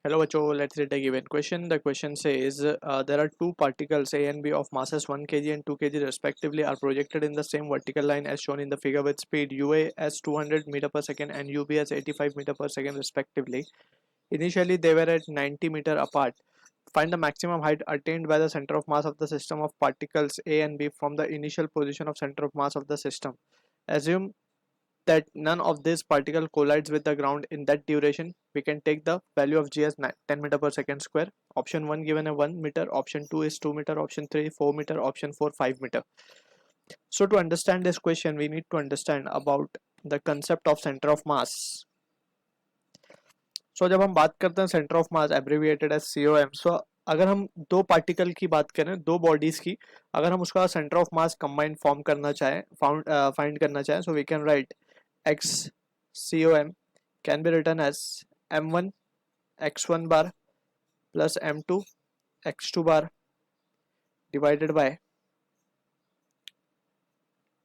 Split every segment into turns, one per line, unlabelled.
Hello, Bacho. Let's read a given question. The question says there are two particles A and B of masses 1 kg and 2 kg respectively are projected in the same vertical line as shown in the figure with speed UA as 200 meter per second and UB as 85 meter per second respectively. Initially, they were at 90 meter apart. Find the maximum height attained by the center of mass of the system of particles A and B from the initial position of center of mass of the system. Assume that none of these particle collides with the ground in that duration. We can take the value of g as 10 meter per second square. Option 1 given a 1 meter, option 2 is 2 meter, option 3 4 meter, option 4 5 meter. So to understand this question we need to understand about the concept of center of mass. So जब हम बात करते हैं centre of mass abbreviated as COM, so अगर हम दो particle की बात करें, दो बॉडीज की, अगर हम उसका centre of mass combine form करना चाहें, फाइंड करना चाहें, so we can write x COM can be written as m1 x1 bar plus m2 x2 bar divided by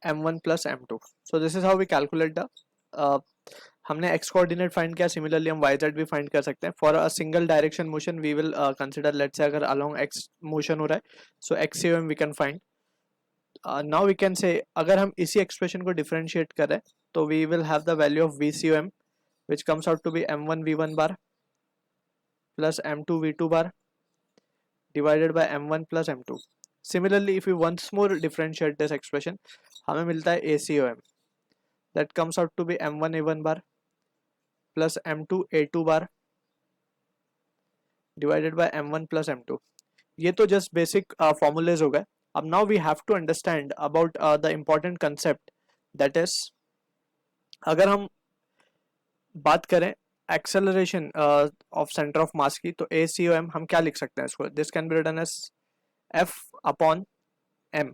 m1 plus m2. So this is how we calculate the हमने x coordinate find किया, similarly हम yz भी फाइंड कर सकते हैं. For a single direction motion we will consider, let's say अगर along x motion हो रहा है, so x COM we can find. Now we can say अगर हम इसी एक्सप्रेशन को डिफरेंशिएट करें तो we will have the value of VCOM which comes out to be m1 v1 bar plus m2 v2 bar divided by m1 plus m2. Similarly, if we once more differentiate this expression, हमें मिलता है ACOM that comes out to be m1 a1 bar plus m2 a2 bar divided by m1 plus m2. ये तो just basic formulas हो गए. अब now we have to understand about the important concept, that is अगर हम बात करें acceleration of centre of mass की, तो ACOM हम क्या लिख सकते हैं इसको, this can be written as F upon M,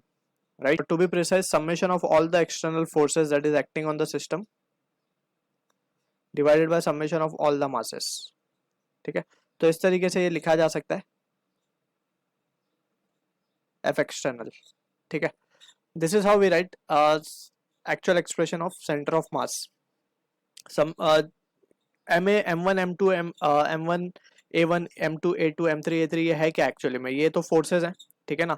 right. To be precise, summation of all the external forces that is acting on the system divided by summation of all the masses. ठीक है, तो इस तरीके से ये लिखा जा सकता है F एक्सटर्नल. ठीक है, this is how we write actual expression of centre of mass. Sum MA M1 M2 M1 A1 M2 A2 M3 A3 ये है क्या एक्चुअली में, ये तो फोर्सेस हैं, ठीक है ना,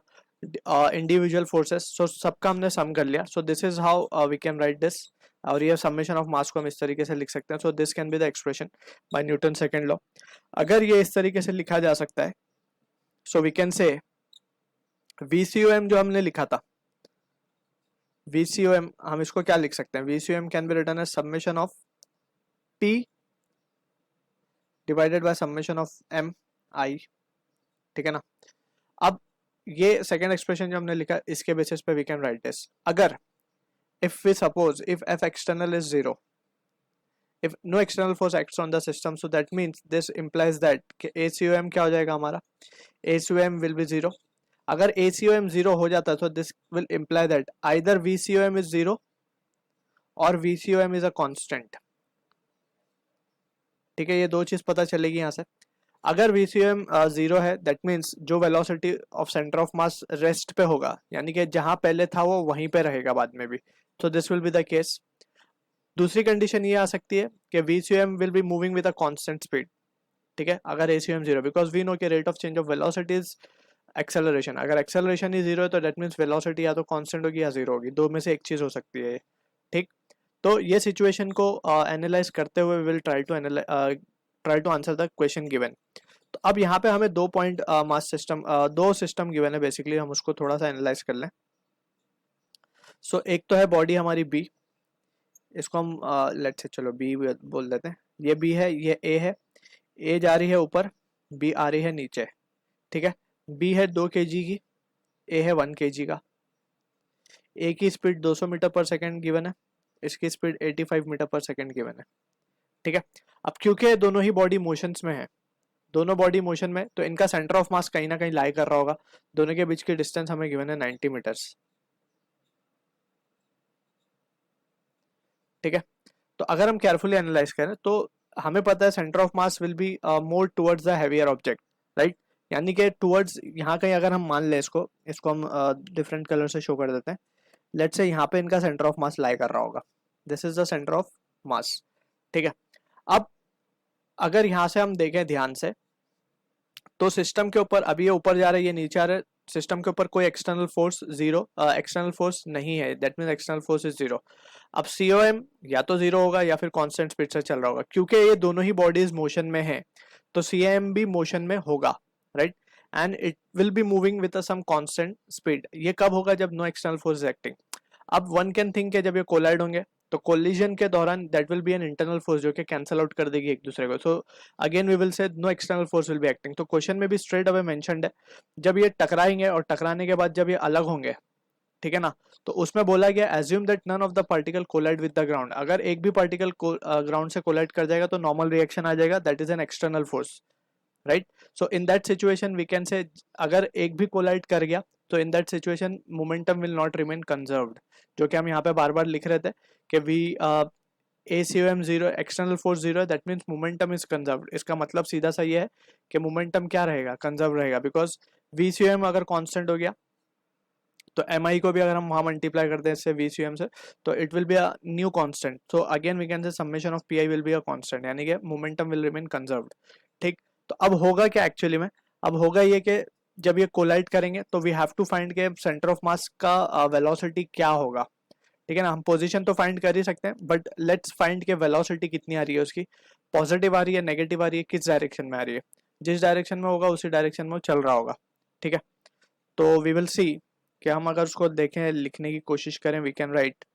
इंडिविजुअल फोर्सेस. सो सबका हमने सम कर लिया. So this is how we can write this, और ये समेशन ऑफ मास को हम इस तरीके से लिख सकते हैं. So this can be the expression by Newton second law. अगर ये इस तरीके से लिखा जा सकता है, so we can say VCOM जो हमने लिखा था, VCOM हम इसको क्या लिख सकते हैं, VCOM can be written as summation of P divided by summation of M I. ठीक है ना. अब ये सेकेंड एक्सप्रेशन जो हमने लिखा, इसके बेसिस पे वी कैन राइट दिस. अगर if we suppose if F external is 0, if no external force acts on the system, so that means this implies that ACOM क्या हो जाएगा हमारा, ACOM will be 0. अगर ACOM 0 हो जाता है तो this will imply that either VCOM is 0 और VCOM is a constant. ठीक है, ये दो चीज पता चलेगी यहाँ से. अगर VCOM 0 है, दैट मीन्स जो velocity of centre of mass rest पे होगा, यानी कि जहां पहले था वो वहीं पे रहेगा बाद में भी. तो this will be the case. दूसरी कंडीशन ये आ सकती है कि VCOM will be moving with a constant speed. ठीक है, अगर ACOM 0, बिकॉज वी नो के rate of change of velocity is acceleration. अगर एक्सेलरेशन ही 0 है तो दैट मीन्स वेलोसिटी या तो कांस्टेंट होगी या 0 होगी, दो में से एक चीज हो सकती है. ठीक, तो ये सिचुएशन को एनालाइज करते हुए will try to answer the question given. तो अब यहाँ पे हमें दो पॉइंट मास सिस्टम, दो सिस्टम गिवन है बेसिकली, हम उसको थोड़ा सा एनालाइज कर लें. सो एक तो है बॉडी हमारी B, इसको हम लेट्स से चलो B बोल देते हैं. ये B है, ये A है, A जा रही है ऊपर, B आ रही है नीचे. ठीक है, B है 2 kg की, A है 1 kg का. A की speed 200 metre per second given है, इसकी speed 85 metre per second given है. ठीक है, अब क्योंकि दोनों ही बॉडी मोशंस में है, दोनों बॉडी मोशन में, तो इनका सेंटर ऑफ मास कहीं ना कहीं लाई कर रहा होगा. दोनों के बीच की डिस्टेंस हमें गिवन है 90 मीटर्स. ठीक है, तो अगर हम केयरफुली एनालाइज करें तो हमें पता है centre of mass will be more towards the heavier object, right. यानी कि टुवर्ड्स यहाँ कहीं, अगर हम मान लें इसको इसको हम डिफरेंट कलर से शो कर देते हैं. लेट्स से यहाँ पे इनका सेंटर ऑफ मास लाई कर रहा होगा, this is the centre of मास. ठीक है, अब अगर यहाँ से हम देखें ध्यान से तो सिस्टम के ऊपर अभी ये ऊपर जा रहा है, ये नीचे आ रहा है, सिस्टम के ऊपर कोई external force zero, external force नहीं है, that mean external force is zero. अब COM या तो जीरो होगा या फिर कांस्टेंट स्पीड से चल रहा होगा, क्योंकि ये दोनों ही बॉडीज मोशन में है तो CM भी मोशन में होगा, right, and it will be moving with some constant speed. ये कब होगा? जब no external force is acting. अब वन कैन थिंक है जब ये कोलाइड होंगे तो कोलिजन के दौरान that will be an internal force जो कि कैंसल आउट कर देगी एक दूसरे को। So again we will say no external force will be acting. तो क्वेश्चन में भी स्ट्रेट अवे मेंशन्ड है जब ये टकराएंगे और टकराने के बाद जब ये अलग होंगे, ठीक है ना, तो उसमें बोला गया assume that none of the particle collide with the ground. अगर एक भी पार्टिकल ग्राउंड से कोलाइड कर जाएगा तो नॉर्मल रिएक्शन आ जाएगा, that is an external force, right. So in that situation we can say अगर एक भी कोलाइड कर गया तो in that situation momentum will not remain conserved, जो कि हम यहाँ पे बार बार लिख रहे थे कि V ACOM zero, external force zero है, that means momentum is conserved. इसका मतलब सीधा सा ये है कि मोमेंटम क्या रहेगा? कंजर्व रहेगा, बिकॉज VCOM अगर कांस्टेंट हो गया तो MI को भी अगर हम वहां मल्टीप्लाई करते हैं इससे VCOM से तो it will be a new constant. So again we can say summation of PI will be a constant, यानी कि मोमेंटम विल रिमेन कंजर्व्ड, ठीक। तो अब होगा क्या एक्चुअली में? अब होगा ये कि जब ये कोलाइड करेंगे तो वी हैव टू फाइंड के सेंटर ऑफ मास का वेलोसिटी क्या होगा, ठीक है ना। हम पोजीशन तो फाइंड कर ही सकते हैं बट लेट्स फाइंड के वेलोसिटी कितनी आ रही है उसकी, पॉजिटिव आ रही है, नेगेटिव आ रही है, किस डायरेक्शन में आ रही है। जिस डायरेक्शन में होगा उसी डायरेक्शन में वो चल रहा होगा, ठीक है। तो वी विल सी कि हम अगर उसको देखें, लिखने की कोशिश करें, वी कैन राइट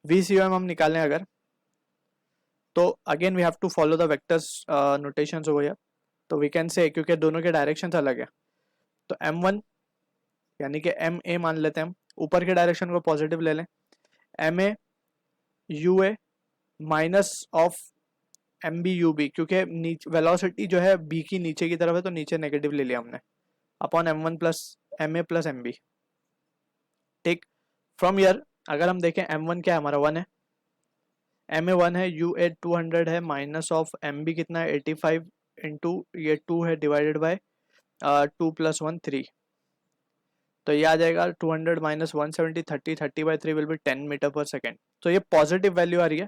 VCOM हम निकालें अगर, तो again we have to follow the vectors notations over here. तो वी कैन से क्योंकि दोनों के डायरेक्शंस अलग है तो M1 यानी कि MA मान लेते हैं हम, ऊपर के डायरेक्शन को पॉजिटिव ले लें, MA UA minus of MB UB, क्योंकि नीचे वेलोसिटी जो है B की नीचे की तरफ है तो नीचे नेगेटिव ले लिया हमने, upon M1 plus MA plus MB, ठीक। फ्रॉम ईयर अगर हम देखें M1 क्या है हमारा 1 है, MA 1 है, UA 200 है, माइनस ऑफ MB कितना है 85 इंटू ये 2 है डिवाइडेड बाय 2 प्लस 1 3, तो ये आ जाएगा 200 minus 170 30 by 3 will be 10 metre per second. तो ये पॉजिटिव वैल्यू आ रही है।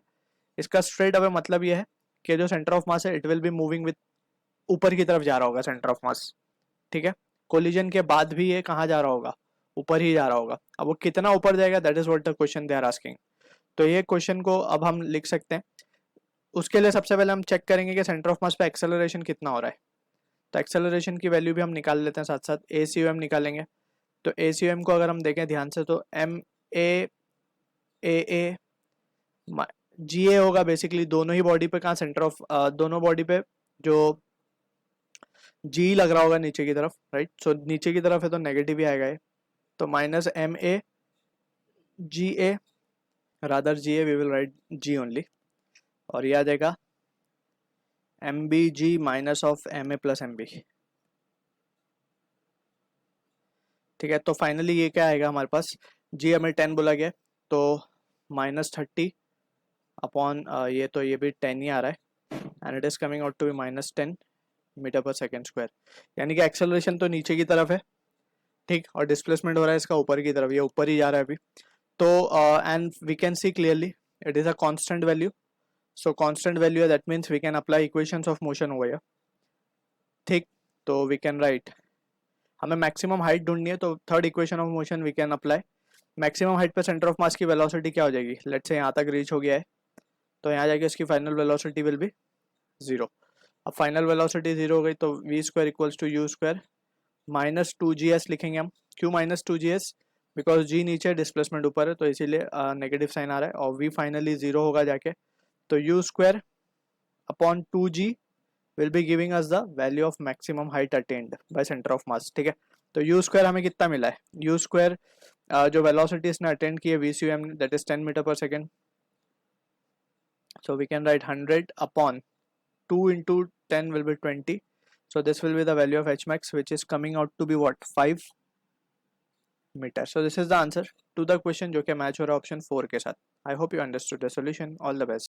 इसका स्ट्रेट अवे मतलब ये है कि जो सेंटर ऑफ मास है it will be moving with ऊपर की तरफ जा रहा होगा सेंटर ऑफ मास, ठीक है। कोलिजन के बाद भी ये कहाँ जा रहा होगा? ऊपर ही जा रहा होगा। अब वो कितना ऊपर जाएगा that is what the question they are asking. तो ये क्वेश्चन को अब हम लिख सकते हैं। उसके लिए सबसे पहले हम चेक करेंगे कि सेंटर ऑफ मास पे एक्सेलरेशन कितना हो रहा है। तो एक्सेलरेशन की वैल्यू भी हम निकाल लेते हैं, साथ साथ ACOM निकालेंगे। तो ACOM को अगर हम देखें ध्यान से तो MA GA होगा बेसिकली दोनों ही बॉडी पे, कहाँ सेंटर ऑफ दोनों बॉडी पे जो G लग रहा होगा नीचे की तरफ, राइट। सो नीचे की तरफ है तो नेगेटिव ही आएगा ये, तो minus MA GA, rather GA we will write G only, और ये आ जाएगा MBG minus of MA plus MB, ठीक है। तो फाइनली ये क्या आएगा हमारे पास, G हमें 10 बोला गया तो -30 अपॉन ये, तो ये भी 10 ही आ रहा है and it is coming out to be -10 metre per second square, यानी कि एक्सेलरेशन तो नीचे की तरफ है, ठीक, और डिस्प्लेसमेंट हो रहा है इसका ऊपर की तरफ, ये ऊपर ही जा रहा है अभी। तो and we can see clearly it is a constant value, so constant value है that means we can apply equations of motion over here, ठीक। तो वी कैन राइट, हमें मैक्सिमम हाइट ढूंढनी है तो third equation of motion we can apply. Maximum height पे centre of mass की velocity क्या हो जाएगी, लेट्स से यहाँ तक रीच हो गया है तो यहाँ जाके इसकी फाइनल वेलोसिटी विल बी 0। अब फाइनल वेलोसिटी 0 हो गई तो V square equals to U square minus 2GS लिखेंगे हम। क्यों माइनस 2GS? बिकॉज G नीचे डिस्प्लेसमेंट ऊपर है तो इसीलिए नेगेटिव साइन आ रहा है, और V फाइनली 0 होगा जाके, तो U square upon 2G will be giving us the value of maximum height attend bye centre of मास, ठीक है। तो U स्क्वायर हमें कितना मिला है, U स्क्वायर जो वेलोसिटी इसने अटेंड की है VCOM that is 10 metre per second, so we can write 100 upon 2 into 10 will be 20, so this will be the value of H max which is coming out to be what, 5 meter. So this is the answer to the question जो कि match हो रहा है option 4 के साथ। I hope you understood the solution. All the best.